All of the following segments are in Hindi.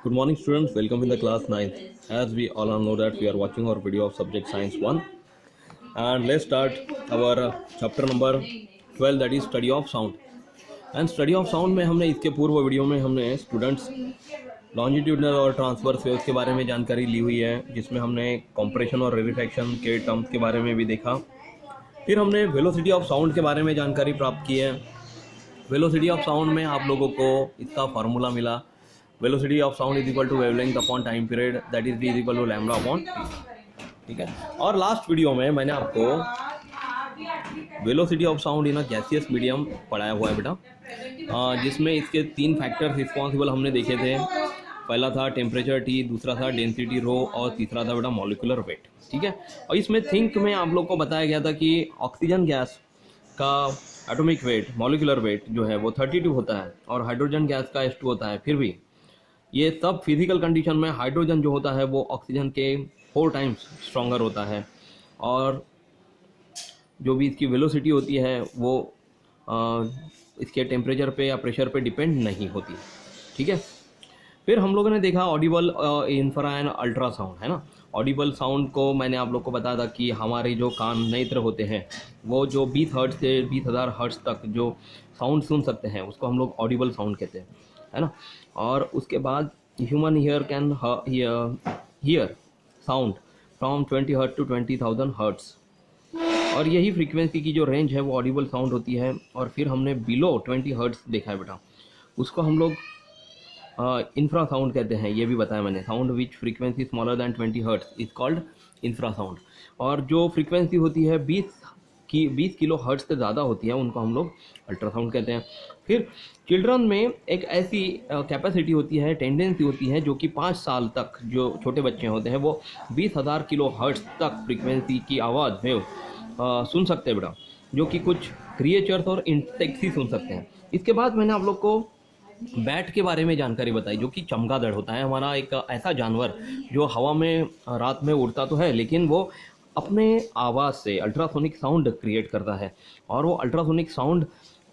Good morning, students. Welcome in the class 9th. As we all know that we are watching our video of subject science 1, and let's start our chapter number 12, that is study of sound. And study of sound में हमने इसके पूर्व वीडियो में हमने स्टूडेंट्स लॉन्जिट्यूडनल और ट्रांसवर्स वेव्स के बारे में जानकारी ली हुई है, जिसमें हमने कॉम्प्रेशन और रेरिफैक्शन के टर्म्स के बारे में भी देखा। फिर हमने वेलोसिटी ऑफ साउंड के बारे में जानकारी प्राप्त की है। वेलोसिटी ऑफ साउंड में आप लोगों को इसका फार्मूला मिला, velocity of sound is equal to wavelength upon time period, that is is equal to lambda upon T. ठीक है। और लास्ट वीडियो में मैंने आपको velocity of sound in a gaseous medium पढ़ाया हुआ है बेटा, जिसमें इसके 3 फैक्टर्स रिस्पॉन्सिबल हमने देखे थे। पहला था टेम्परेचर टी, दूसरा था डेंसिटी रो और तीसरा था बेटा मॉलिक्यूलर वेट। ठीक है। और इसमें थिंक में आप लोग को बताया गया था कि ऑक्सीजन गैस का एटॉमिक वेट, मॉलिक्यूलर वेट जो है वो 32 होता है और हाइड्रोजन गैस का H2 होता है। फिर भी ये सब फिजिकल कंडीशन में हाइड्रोजन जो होता है वो ऑक्सीजन के 4 टाइम्स स्ट्रॉन्गर होता है, और जो भी इसकी वेलोसिटी होती है वो इसके टेम्परेचर पे या प्रेशर पे डिपेंड नहीं होती। ठीक है। फिर हम लोगों ने देखा ऑडिबल, इंफ्रा एंड अल्ट्रासाउंड, है ना। ऑडिबल साउंड को मैंने आप लोग को बताया था कि हमारे जो कान नेत्र होते हैं वो जो 20 हर्ट्ज से 20,000 हर्ट्ज तक जो साउंड सुन सकते हैं उसको हम लोग ऑडिबल साउंड कहते हैं, है ना। और उसके बाद human ear can hear sound from 20 hertz to 20,000 hertz, और यही फ्रीक्वेंसी की जो रेंज है वो ऑडिबल साउंड होती है। और फिर हमने बिलो 20 हर्ट्ज देखा है बेटा, उसको हम लोग इंफ्रा साउंड कहते हैं, ये भी बताया मैंने। Sound which frequency smaller than 20 hertz is called infra sound, और जो फ्रीक्वेंसी होती है 20 किलो हर्ट्ज से ज़्यादा होती है उनको हम लोग अल्ट्रासाउंड कहते हैं। फिर चिल्ड्रन में एक ऐसी कैपेसिटी होती है, टेंडेंसी होती है, जो कि 5 साल तक जो छोटे बच्चे होते हैं वो 20,000 किलो हर्ट्ज तक फ्रीक्वेंसी की आवाज़ में सुन सकते हैं बेटा, जो कि कुछ क्रिएचर्स और इंसेक्ट्स ही सुन सकते हैं। इसके बाद मैंने आप लोग को बैट के बारे में जानकारी बताई, जो कि चमगादड़ होता है हमारा एक ऐसा जानवर जो हवा में रात में उड़ता तो है, लेकिन वो अपने आवाज़ से अल्ट्रासोनिक साउंड क्रिएट करता है, और वो अल्ट्रासोनिक साउंड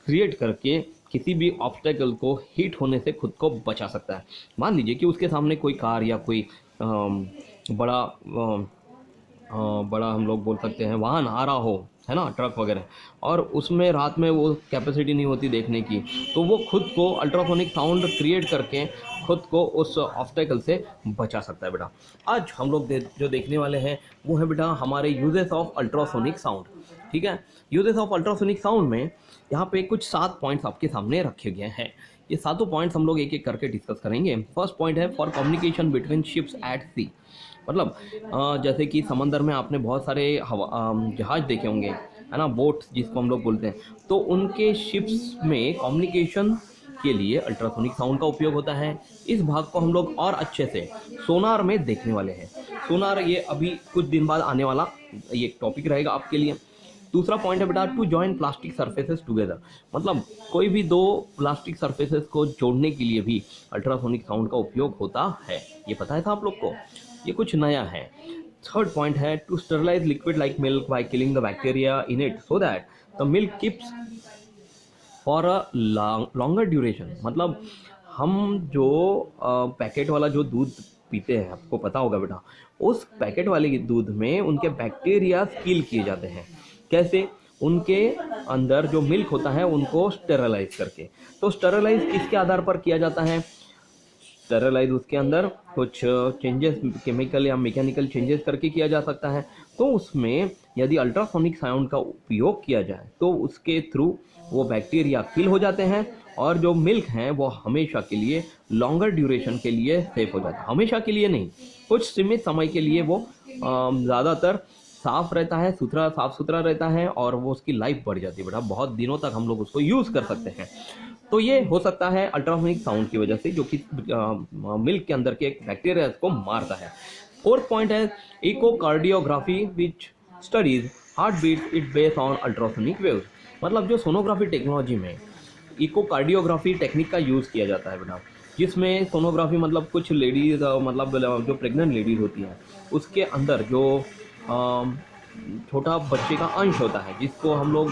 क्रिएट करके किसी भी ऑब्स्टेकल को हिट होने से खुद को बचा सकता है। मान लीजिए कि उसके सामने कोई कार या कोई बड़ा हम लोग बोल सकते हैं वाहन आ रहा हो, है ना, ट्रक वगैरह, और उसमें रात में वो कैपेसिटी नहीं होती देखने की, तो वो खुद को अल्ट्रासोनिक साउंड क्रिएट करके खुद को उस ऑब्स्टेकल से बचा सकता है बेटा। आज हम लोग जो देखने वाले हैं वो है बेटा हमारे यूजेस ऑफ अल्ट्रासोनिक साउंड। ठीक है। यूजेस ऑफ अल्ट्रासोनिक साउंड में यहाँ पे कुछ 7 पॉइंट्स आपके सामने रखे गए हैं। ये 7 पॉइंट्स हम लोग एक एक करके डिस्कस करेंगे। फर्स्ट पॉइंट है for communication between ships at sea, मतलब जैसे कि समंदर में आपने बहुत सारे जहाज देखे होंगे, है ना, बोट्स जिसको हम लोग बोलते हैं, तो उनके शिप्स में कम्युनिकेशन के लिए अल्ट्रासोनिक साउंड का उपयोग होता है। इस भाग को हम लोग और अच्छे से सोनार में देखने वाले हैं। सोनार ये अभी कुछ दिन बाद आने वाला ये टॉपिक रहेगा आपके लिए। दूसरा पॉइंट है बेटा to join plastic surfaces together, मतलब कोई भी 2 प्लास्टिक सर्फेसेस को जोड़ने के लिए भी अल्ट्रासोनिक साउंड का उपयोग होता है। ये पता है था आप लोग को, ये कुछ नया है। थर्ड पॉइंट है to sterilise liquid like milk by killing the bacteria in it so that the milk keeps for a longer duration, मतलब हम जो पैकेट वाला जो दूध पीते हैं, आपको पता होगा बेटा, उस पैकेट वाले दूध में उनके बैक्टीरिया किल किए जाते हैं। कैसे? उनके अंदर जो मिल्क होता है उनको स्टेरलाइज करके। तो स्टेरलाइज किसके आधार पर किया जाता है? स्टेरलाइज उसके अंदर कुछ चेंजेस, केमिकल या मैकेनिकल चेंजेस करके किया जा सकता है। तो उसमें यदि अल्ट्रासोनिक साउंड का उपयोग किया जाए तो उसके थ्रू वो बैक्टीरिया किल हो जाते हैं, और जो मिल्क हैं वो हमेशा के लिए, लॉन्गर ड्यूरेशन के लिए सेफ हो जाता है। हमेशा के लिए नहीं, कुछ सीमित समय के लिए वो ज़्यादातर साफ रहता है, साफ सुथरा रहता है, और वो उसकी लाइफ बढ़ जाती है बेटा, बहुत दिनों तक हम लोग उसको यूज़ कर सकते हैं। तो ये हो सकता है अल्ट्रासोनिक साउंड की वजह से, जो कि मिल्क के अंदर के बैक्टीरिया को मारता है। फोर्थ पॉइंट है echocardiography which studies heart beat it based on ultrasonic waves, मतलब जो सोनोग्राफी टेक्नोलॉजी में इकोकार्डियोग्राफी टेक्निक का यूज़ किया जाता है बेटा, जिसमें सोनोग्राफी मतलब कुछ लेडीज़, मतलब जो प्रेग्नेंट लेडीज़ होती हैं उसके अंदर जो छोटा बच्चे का अंश होता है जिसको हम लोग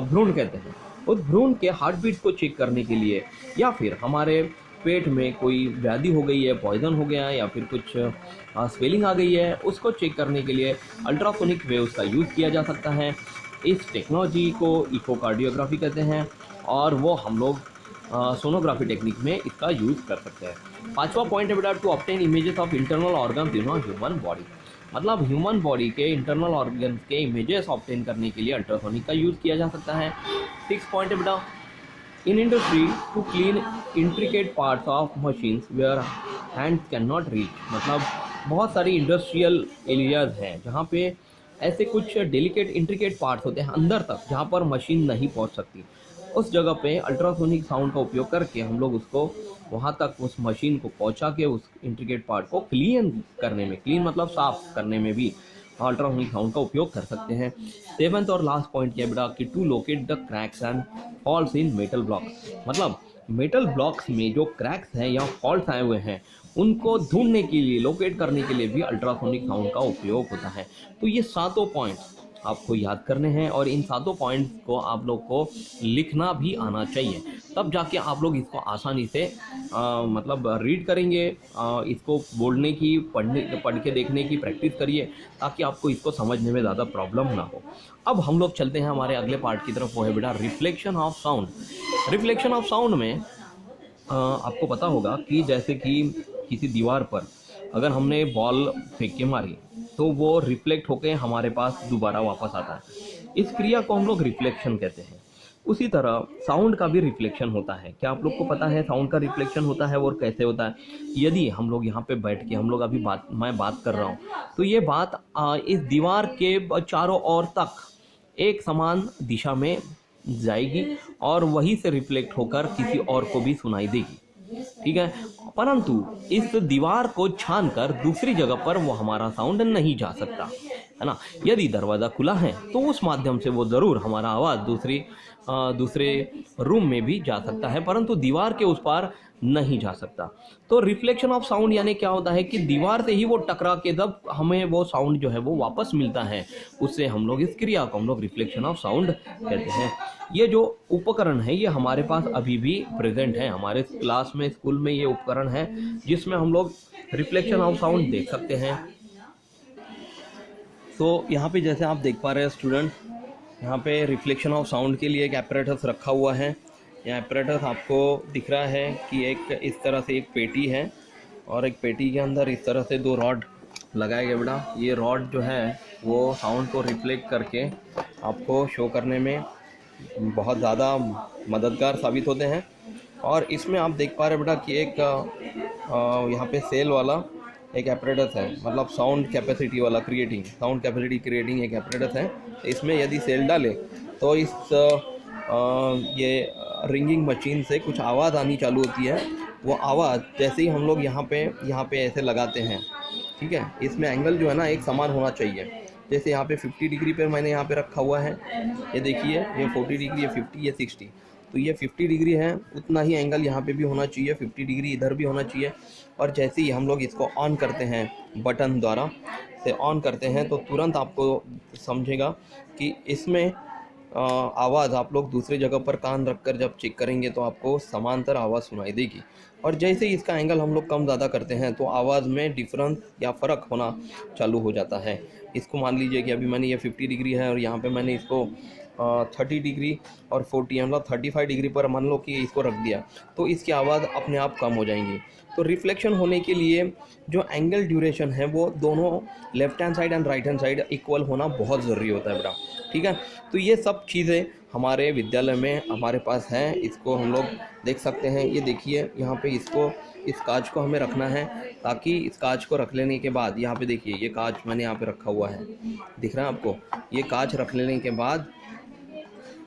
भ्रूण कहते हैं, उस भ्रूण के हार्ट बीट को चेक करने के लिए, या फिर हमारे पेट में कोई व्याधि हो गई है, पॉइजन हो गया है या फिर कुछ स्वेलिंग आ गई है, उसको चेक करने के लिए अल्ट्रासोनिक वेव्स का यूज़ किया जा सकता है। इस टेक्नोलॉजी को इकोकार्डियोग्राफी कहते हैं और वो हम लोग सोनोग्राफी टेक्निक में इसका यूज़ कर सकते हैं। पांचवा पॉइंट है बेटा, to obtain images of internal organs in human body. मतलब ह्यूमन बॉडी के इंटरनल ऑर्गन्स के इमेजेस ऑब्टेन करने के लिए अल्ट्रासोनिक का यूज़ किया जा सकता है। 6 पॉइंट है बेटा, in industry to clean intricate parts of machines where hands can not reach. मतलब बहुत सारी इंडस्ट्रियल एरियाज हैं जहाँ पे ऐसे कुछ डेलिकेट इंट्रिकेट पार्ट्स होते हैं अंदर तक जहाँ पर मशीन नहीं पहुँच सकती। उस जगह पे अल्ट्रासोनिक साउंड का उपयोग करके हम लोग उसको वहाँ तक उस मशीन को पहुँचा के उस इंट्रिकेट पार्ट को क्लीन करने में, क्लीन मतलब साफ करने में भी अल्ट्रासोनिक साउंड का उपयोग कर सकते हैं। 7th और लास्ट पॉइंट क्या बेटा कि to locate the cracks and faults in metal blocks. मतलब मेटल ब्लॉक्स में जो क्रैक्स हैं या फॉल्ट्स आए हुए हैं उनको ढूंढने के लिए, लोकेट करने के लिए भी अल्ट्रासोनिक साउंड का उपयोग होता है। तो ये सातों पॉइंट्स आपको याद करने हैं और इन सातों पॉइंट्स को आप लोग को लिखना भी आना चाहिए, तब जाके आप लोग इसको आसानी से मतलब रीड करेंगे, इसको बोलने की, पढ़ के देखने की प्रैक्टिस करिए ताकि आपको इसको समझने में ज़्यादा प्रॉब्लम ना हो। अब हम लोग चलते हैं हमारे अगले पार्ट की तरफ, वो है बेटा reflection of sound. Reflection of sound में आपको पता होगा कि जैसे कि किसी दीवार पर अगर हमने बॉल फेंक के मारी तो वो रिफ्लेक्ट होकर हमारे पास दोबारा वापस आता है। इस क्रिया को हम लोग रिफ्लेक्शन कहते हैं। उसी तरह साउंड का भी रिफ्लेक्शन होता है। क्या आप लोग को पता है साउंड का रिफ्लेक्शन होता है और कैसे होता है? यदि हम लोग यहाँ पे बैठ के हम लोग अभी मैं बात कर रहा हूँ तो ये बात इस दीवार के चारों ओर तक एक समान दिशा में जाएगी और वहीं से रिफ्लेक्ट होकर किसी और को भी सुनाई देगी, ठीक है। परंतु इस दीवार को छान कर दूसरी जगह पर वो हमारा साउंड नहीं जा सकता, है ना। यदि दरवाज़ा खुला है तो उस माध्यम से वो ज़रूर हमारा आवाज़ दूसरे रूम में भी जा सकता है, परंतु दीवार के उस पार नहीं जा सकता। तो रिफ्लेक्शन ऑफ साउंड यानी क्या होता है कि दीवार से ही वो टकरा के जब हमें वो साउंड जो है वो वापस मिलता है, उससे हम लोग इस क्रिया को हम लोग रिफ्लेक्शन ऑफ साउंड कहते हैं। ये जो उपकरण है ये हमारे पास अभी भी प्रेजेंट है, हमारे क्लास में, स्कूल में ये उपकरण है जिसमें हम लोग रिफ्लेक्शन ऑफ साउंड देख सकते हैं। तो यहाँ पे जैसे आप देख पा रहे हैं स्टूडेंट, यहाँ पे रिफ्लेक्शन ऑफ साउंड के लिए एक एपरेटस रखा हुआ है। यह एपरेटस आपको दिख रहा है कि एक इस तरह से एक पेटी है और एक पेटी के अंदर इस तरह से 2 रॉड लगाए गए बेटा। ये रॉड जो है वो साउंड को रिफ्लेक्ट करके आपको शो करने में बहुत ज़्यादा मददगार साबित होते हैं। और इसमें आप देख पा रहे बेटा कि एक यहाँ पे सेल वाला एक एपरेटस है, मतलब साउंड कैपेसिटी वाला साउंड कैपेसिटी क्रिएटिंग एक एपरेटस है। इसमें यदि सेल डाले तो इस ये रिंगिंग मशीन से कुछ आवाज़ आनी चालू होती है। वो आवाज़ जैसे ही हम लोग यहाँ पे ऐसे लगाते हैं, ठीक है, इसमें एंगल जो है ना एक समान होना चाहिए। जैसे यहाँ पे 50 डिग्री पर मैंने यहाँ पे रखा हुआ है, ये देखिए, ये 40 डिग्री, ये 50, ये 60, तो ये 50 डिग्री है, उतना ही एंगल यहाँ पे भी होना चाहिए, 50 डिग्री इधर भी होना चाहिए। और जैसे ही हम लोग इसको ऑन करते हैं, बटन द्वारा से ऑन करते हैं, तो तुरंत आपको समझेगा कि इसमें आवाज़ आप लोग दूसरी जगह पर कान रखकर जब चेक करेंगे तो आपको समांतर आवाज़ सुनाई देगी। और जैसे ही इसका एंगल हम लोग कम ज़्यादा करते हैं तो आवाज़ में डिफरेंस या फ़र्क होना चालू हो जाता है। इसको मान लीजिए कि अभी मैंने ये 50 डिग्री है और यहाँ पे मैंने इसको 30 डिग्री और 40 मतलब 35 डिग्री पर मान लो कि इसको रख दिया, तो इसकी आवाज़ अपने आप कम हो जाएंगी। तो रिफ्लेक्शन होने के लिए जो एंगल ड्यूरेशन है वो दोनों left hand side and right hand side equal होना बहुत ज़रूरी होता है बेटा, ठीक है। तो ये सब चीज़ें हमारे विद्यालय में हमारे पास हैं, इसको हम लोग देख सकते हैं। ये देखिए यहाँ पे इस कांच को हमें रखना है, ताकि इस कांच को रख लेने के बाद यहाँ पे देखिए ये कांच मैंने यहाँ पे रखा हुआ है, दिख रहा है आपको। ये कांच रख लेने के बाद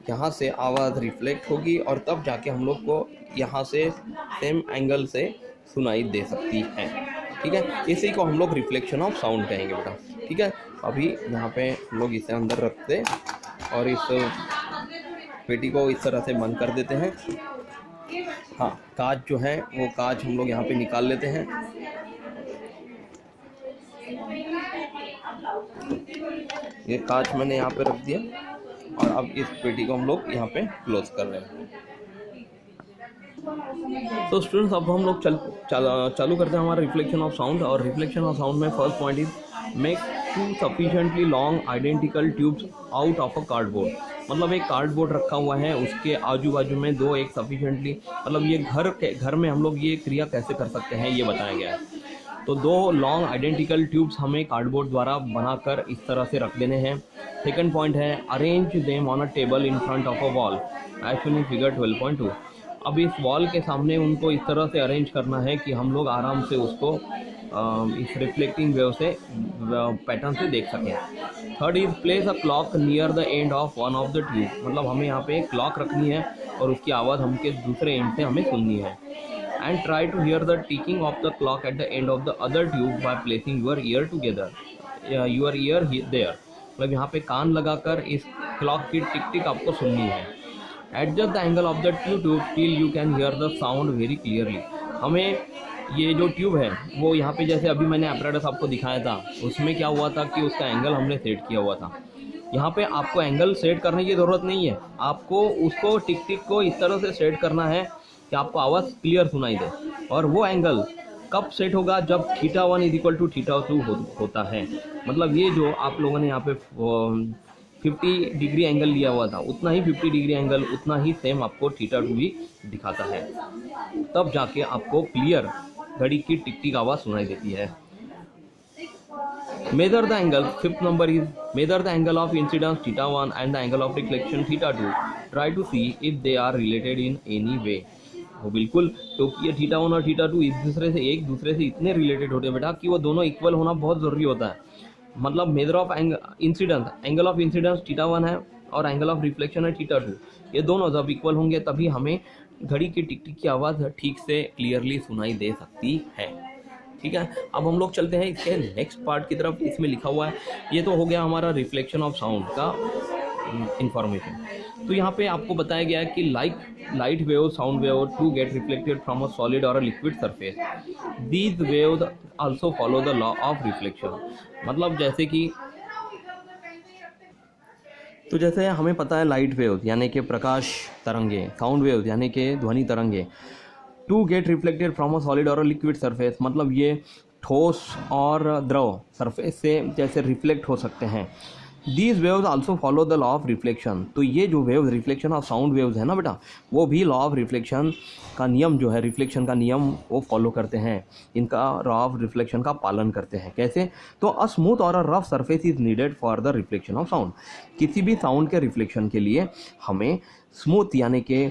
यहाँ से आवाज़ रिफ्लेक्ट होगी और तब जाके हम लोग को यहाँ से सेम एंगल से सुनाई दे सकती है, ठीक है। इसी को हम लोग रिफ्लेक्शन ऑफ साउंड कहेंगे बेटा, ठीक है। अभी यहाँ पे हम लोग इसे अंदर रखते और इस पेटी को इस तरह से बंद कर देते हैं। हाँ, कांच जो है वो कांच हम लोग यहाँ पे निकाल लेते हैं। ये कांच मैंने यहाँ पे रख दिया और अब इस पेटी को हम लोग यहाँ पे क्लोज कर रहे हैं। तो स्टूडेंट्स अब हम लोग चालू करते हैं हमारा रिफ्लेक्शन ऑफ साउंड। और रिफ्लेक्शन ऑफ साउंड में first point is make two sufficiently long identical tubes out of a cardboard. मतलब एक कार्डबोर्ड रखा हुआ है, उसके आजू बाजू में दो एक सफिशिएंटली, मतलब ये घर में हम लोग ये क्रिया कैसे कर सकते हैं ये बताया गया है। तो दो लॉन्ग आइडेंटिकल ट्यूब्स हमें कार्डबोर्ड द्वारा बनाकर इस तरह से रख देने हैं। Second point is arrange them on a table in front of a wall as shown in figure 12.2। अब इस वॉल के सामने उनको इस तरह से अरेंज करना है कि हम लोग आराम से उसको इस रिफ्लेक्टिंग वेव से पैटर्न से देख सकें। Third is place a clock near the end of one of the tube. मतलब हमें यहाँ पे क्लॉक रखनी है और उसकी आवाज़ हमके दूसरे एंड से हमें सुननी है। And try to hear the ticking of the clock at the end of the other tube by placing your ear together, your ear there. मतलब यहाँ पे कान लगाकर इस क्लॉक की टिक टिक आपको सुननी है। Adjust the angle of the tube till you can hear the sound very clearly. हमें ये जो ट्यूब है वो यहाँ पे जैसे अभी मैंने एपरेटस आपको दिखाया था, उसमें क्या हुआ था कि उसका एंगल हमने सेट किया हुआ था। यहाँ पे आपको एंगल सेट करने की ज़रूरत नहीं है, आपको उसको टिक टिक को इस तरह से सेट करना है कि आपको आवाज़ क्लियर सुनाई दे। और वो एंगल कब सेट होगा, जब θ1 = θ2 होता है। मतलब ये जो आप लोगों ने यहाँ पे 50 डिग्री एंगल लिया हुआ था, उतना ही 50 डिग्री एंगल उतना ही सेम आपको θ2 भी दिखाता है, तब जाके आपको क्लियर घड़ी की टिक टिक आवाज़ सुनाई देती है। Measure the angle, fifth number is measure the angle of incidence θ1 and the angle of reflection θ2। Try to see if they are related in any way. वो बिल्कुल, क्योंकि ये θ1 और θ2 एक दूसरे से इतने रिलेटेड होते हैं बेटा कि वो दोनों इक्वल होना बहुत ज़रूरी होता है। मतलब measure of incidence, angle of incidence θ1 है और एंगल ऑफ रिफ्लेक्शन है θ2। ये दोनों जब इक्वल होंगे तभी हमें घड़ी की टिक टिक की आवाज़ ठीक से क्लियरली सुनाई दे सकती है। ठीक है, अब हम लोग चलते हैं इसके नेक्स्ट पार्ट की तरफ। इसमें लिखा हुआ है, ये तो हो गया हमारा रिफ्लेक्शन ऑफ साउंड का इंफॉर्मेशन। तो यहाँ पे आपको बताया गया है कि light wave, sound wave to get reflected from a solid और a liquid surface, these waves also follow the law of reflection. मतलब जैसे हमें पता है लाइट वेव्स यानी कि प्रकाश तरंगे, साउंड वेव्स यानी कि ध्वनि तरंगे, to get reflected from a solid और अ लिक्विड सरफेस, मतलब ये ठोस और द्रव सरफेस से जैसे रिफ्लेक्ट हो सकते हैं। These waves also follow the law of reflection. तो ये जो waves, reflection of sound waves है ना बेटा, वो भी लॉ ऑफ रिफ्लेक्शन का नियम जो है, रिफ्लेक्शन का नियम वो फॉलो करते हैं, इनका लॉ ऑफ रिफ्लेक्शन का पालन करते हैं। कैसे? तो अ स्मूथ और a rough surface is needed for the reflection of sound. किसी भी साउंड के रिफ्लेक्शन के लिए हमें स्मूथ यानी कि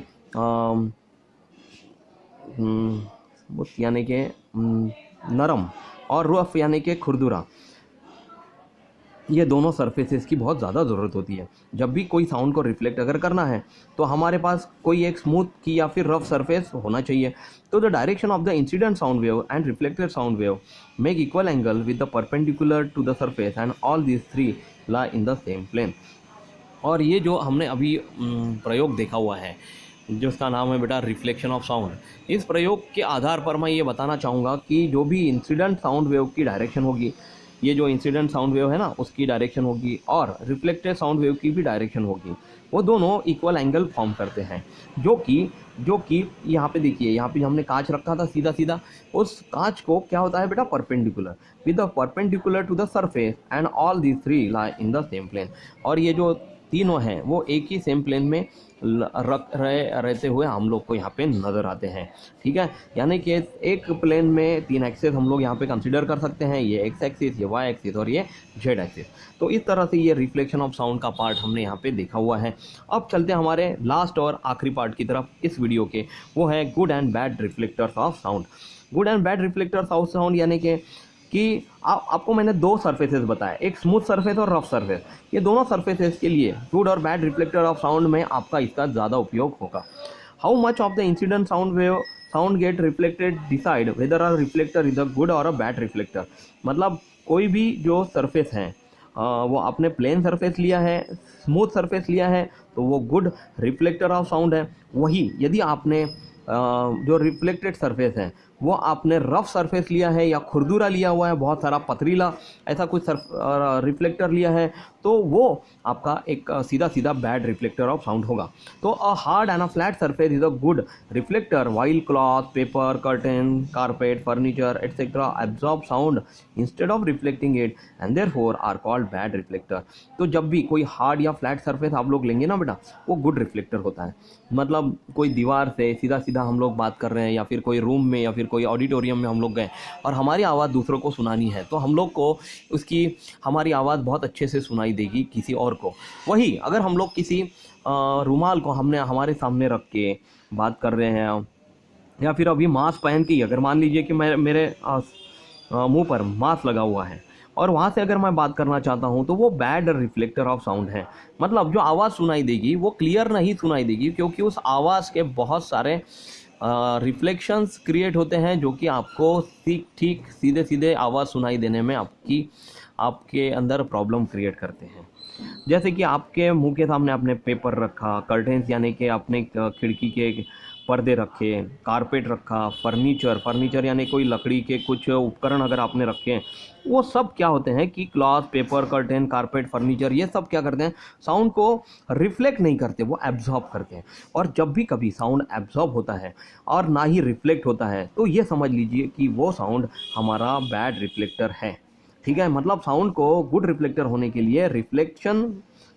नरम और रफ यानी कि खुरदुरा, ये दोनों सरफेसेस की बहुत ज़्यादा ज़रूरत होती है। जब भी कोई साउंड को रिफ्लेक्ट अगर करना है तो हमारे पास कोई एक स्मूथ की या फिर रफ सरफेस होना चाहिए। तो the direction of the incident sound wave and reflected sound wave make equal angle with the perpendicular to the surface and all these three lie in the same plane. और ये जो हमने अभी प्रयोग देखा हुआ है जिसका नाम है बेटा रिफ्लेक्शन ऑफ साउंड, इस प्रयोग के आधार पर मैं ये बताना चाहूँगा कि जो भी इंसिडेंट साउंड वेव की डायरेक्शन होगी, ये जो इंसिडेंट साउंड वेव है ना उसकी डायरेक्शन होगी और रिफ्लेक्टेड साउंड वेव की भी डायरेक्शन होगी, वो दोनों इक्वल एंगल फॉर्म करते हैं। जो कि यहाँ पे देखिए, यहाँ पे हमने कांच रखा था सीधा सीधा, उस कांच को क्या होता है बेटा, perpendicular with the perpendicular to the surface and all these three lie in the same plane. और ये जो तीनों हैं वो एक ही सेम प्लेन में रहते हुए हम लोग को यहाँ पे नज़र आते हैं। ठीक है, यानी कि एक प्लेन में 3 एक्सेस हम लोग यहाँ पे कंसीडर कर सकते हैं, ये एक्स एक्सिस, ये वाई एक्सिस और ये जेड एक्सिस। तो इस तरह से ये रिफ्लेक्शन ऑफ साउंड का पार्ट हमने यहाँ पे देखा हुआ है। अब चलते हैं हमारे लास्ट और आखिरी पार्ट की तरफ इस वीडियो के, वो है good and bad reflectors of sound. Good and bad reflectors of sound यानी कि आपको मैंने 2 सरफेसेस बताए, एक स्मूथ सरफेस और रफ सरफेस। ये दोनों सरफेसेस के लिए गुड और बैड रिफ्लेक्टर ऑफ साउंड में आपका इसका ज़्यादा उपयोग होगा। How much of the incident sound gate reflected decide whether a reflector is a good और अ बैड रिफ्लेक्टर। मतलब कोई भी जो सरफेस है वो आपने प्लेन सरफेस लिया है, स्मूथ सरफेस लिया है, तो वो गुड रिफ्लेक्टर ऑफ साउंड है। वही यदि आपने जो रिफ्लेक्टेड सरफेस है वो आपने रफ सरफेस लिया है या खुरदुरा लिया हुआ है, बहुत सारा पथरीला ऐसा कुछ रिफ्लेक्टर लिया है, तो वो आपका एक सीधा सीधा बैड रिफ्लेक्टर ऑफ साउंड होगा। तो a hard and a flat surface is a good reflector while cloth, paper, curtain, carpet, furniture etcetera absorb sound instead of reflecting it and therefore are called bad reflector. तो जब भी कोई हार्ड या फ्लैट सरफेस आप लोग लेंगे ना बेटा, वो गुड रिफ्लेक्टर होता है। मतलब कोई दीवार से सीधा सीधा हम लोग बात कर रहे हैं, या फिर कोई रूम में या फिर कोई ऑडिटोरियम में हम लोग गए और हमारी आवाज़ दूसरों को सुनानी है, तो हम लोग को उसकी हमारी आवाज़ बहुत अच्छे से सुनाई देगी किसी और को। वही अगर हम लोग किसी रुमाल को हमने हमारे सामने रख के बात कर रहे हैं, या फिर अभी मास्क पहन के, अगर मान लीजिए कि मेरे मुंह पर मास्क लगा हुआ है और वहाँ से अगर मैं बात करना चाहता हूँ, तो वो बैड रिफ्लेक्टर ऑफ साउंड है। मतलब जो आवाज़ सुनाई देगी वो क्लियर नहीं सुनाई देगी, क्योंकि उस आवाज़ के बहुत सारे रिफ्लेक्शंस क्रिएट होते हैं, जो कि आपको ठीक सीधे सीधे आवाज़ सुनाई देने में आपके अंदर प्रॉब्लम क्रिएट करते हैं। जैसे कि आपके मुंह के सामने आपने पेपर रखा, कर्टेंस यानी कि आपने खिड़की के पर्दे रखे, कारपेट रखा, फर्नीचर यानी कोई लकड़ी के कुछ उपकरण अगर आपने रखे हैं, वो सब क्या होते हैं कि cloth, paper, curtain, carpet, furniture, ये सब क्या करते हैं, साउंड को रिफ्लेक्ट नहीं करते, वो एब्जॉर्ब करते हैं। और जब भी कभी साउंड एब्जॉर्ब होता है और ना ही रिफ्लेक्ट होता है, तो ये समझ लीजिए कि वो साउंड हमारा बैड रिफ्लेक्टर है। ठीक है, मतलब साउंड को गुड रिफ्लेक्टर होने के लिए रिफ्लेक्शन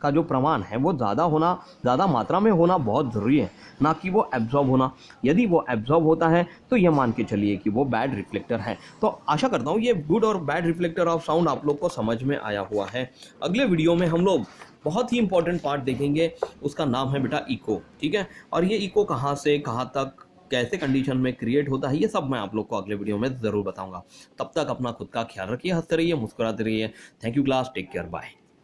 का जो प्रमाण है वो ज़्यादा मात्रा में होना बहुत ज़रूरी है, ना कि वो एब्जॉर्ब होना। यदि वो एब्जॉर्ब होता है तो ये मान के चलिए कि वो बैड रिफ्लेक्टर है। तो आशा करता हूँ ये गुड और बैड रिफ्लेक्टर ऑफ साउंड आप लोग को समझ में आया हुआ है। अगले वीडियो में हम लोग बहुत ही इंपॉर्टेंट पार्ट देखेंगे, उसका नाम है बेटा इको। ठीक है, और ये इको कहाँ से कहाँ तक कैसे कंडीशन में क्रिएट होता है, ये सब मैं आप लोग को अगले वीडियो में ज़रूर बताऊंगा। तब तक अपना खुद का ख्याल रखिए, हंसते रहिए, मुस्कुराते रहिए। Thank you class, take care, bye.